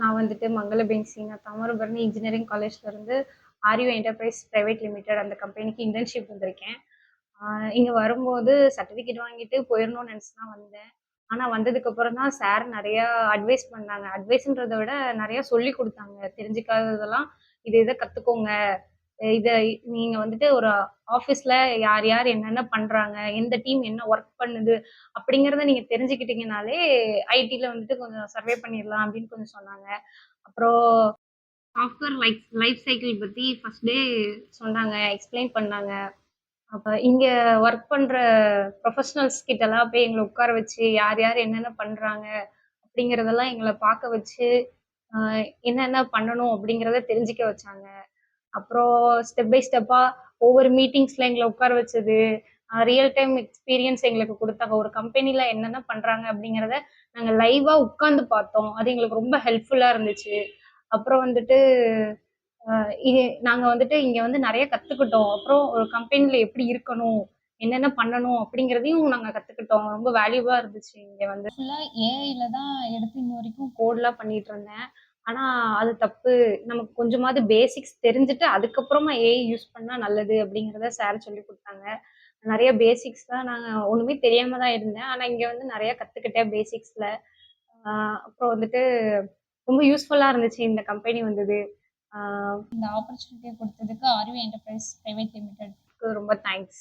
நான் வந்துட்டு மங்கள நான் தாமிரபரணி இன்ஜினியரிங் காலேஜ்லேருந்து ஆரியோ என்டர்பிரைஸ் பிரைவேட் லிமிடெட் அந்த கம்பெனிக்கு இன்டர்ன்ஷிப் வந்திருக்கேன். இங்கே வரும்போது சர்டிஃபிகேட் வாங்கிட்டு போயிடணும்னு நினச்சி தான் வந்தேன். ஆனால் வந்ததுக்கப்புறம் தான் சார் நிறையா அட்வைஸ் பண்ணாங்க. அட்வைஸ்ன்றதை விட நிறையா சொல்லி கொடுத்தாங்க. தெரிஞ்சுக்காததெல்லாம் இதை கற்றுக்கோங்க. இதை நீங்கள் வந்துட்டு ஒரு ஆஃபீஸில் யார் யார் என்னென்ன பண்ணுறாங்க, எந்த டீம் என்ன ஒர்க் பண்ணுது அப்படிங்கிறத நீங்கள் தெரிஞ்சுக்கிட்டீங்கனாலே ஐடியில் வந்துட்டு கொஞ்சம் சர்வே பண்ணிடலாம் அப்படின்னு கொஞ்சம் சொன்னாங்க. அப்புறம் சாஃப்ட்வேர் லைஃப் சைக்கிள் பற்றி ஃபர்ஸ்ட் டே சொன்னாங்க, எக்ஸ்பிளைன் பண்ணாங்க. அப்போ இங்கே ஒர்க் பண்ணுற ப்ரொஃபஷனல்ஸ் கிட்டலாம் போய் எங்களை உட்கார வச்சு யார் யார் என்னென்ன பண்ணுறாங்க அப்படிங்கிறதெல்லாம் எங்களை பார்க்க வச்சு என்னென்ன பண்ணணும் அப்படிங்கிறத தெரிஞ்சுக்க வச்சாங்க. அப்புறம் ஸ்டெப் பை ஸ்டெப்பா ஒவ்வொரு மீட்டிங்ஸ்ல எங்களை உட்கார வச்சது, ரியல் டைம் எக்ஸ்பீரியன்ஸ் எங்களுக்கு குடுத்தாங்க. ஒரு கம்பெனில என்னென்ன பண்றாங்க அப்படிங்கிறத நாங்க லைவா உட்கார்ந்து பார்த்தோம். அது எங்களுக்கு ரொம்ப ஹெல்ப்ஃபுல்லா இருந்துச்சு. அப்புறம் வந்துட்டு இது நாங்க வந்துட்டு இங்க வந்து நெறைய கத்துக்கிட்டோம். அப்புறம் ஒரு கம்பெனில எப்படி இருக்கணும், என்னென்ன பண்ணணும் அப்படிங்கிறதையும் நாங்க கத்துக்கிட்டோம். ரொம்ப வேல்யூபலா இருந்துச்சு இங்க வந்து. ஃபுல்லா ஏஐல தான் எடுத்து இன்ன வரைக்கும் கோட்லாம் பண்ணிட்டு இருந்தேன். ஆனா அது தப்பு. நமக்கு கொஞ்சமாவது பேசிக்ஸ் தெரிஞ்சுட்டு அதுக்கப்புறமா ஏஐ யூஸ் பண்ணா நல்லது அப்படிங்கிறத சார் சொல்லிக் குடுத்தாங்க. நெறைய பேசிக்ஸ் தான் நாங்க ஒண்ணுமே தெரியாம தான் இருந்தேன். ஆனா இங்க வந்து நெறைய கத்துக்கிட்டேன் பேசிக்ஸ்ல. ஆ அப்புறம் வந்துட்டு ரொம்ப யூஸ்ஃபுல்லா இருந்துச்சு இந்த கம்பெனி வந்தது. இந்த ஆப்பர்ச்சுனிட்டிய குடுத்ததுக்கு ஆர்வி என்டர்பிரைஸ் பிரைவேட் லிமிடெட்க்கு ரொம்ப தேங்க்ஸ்.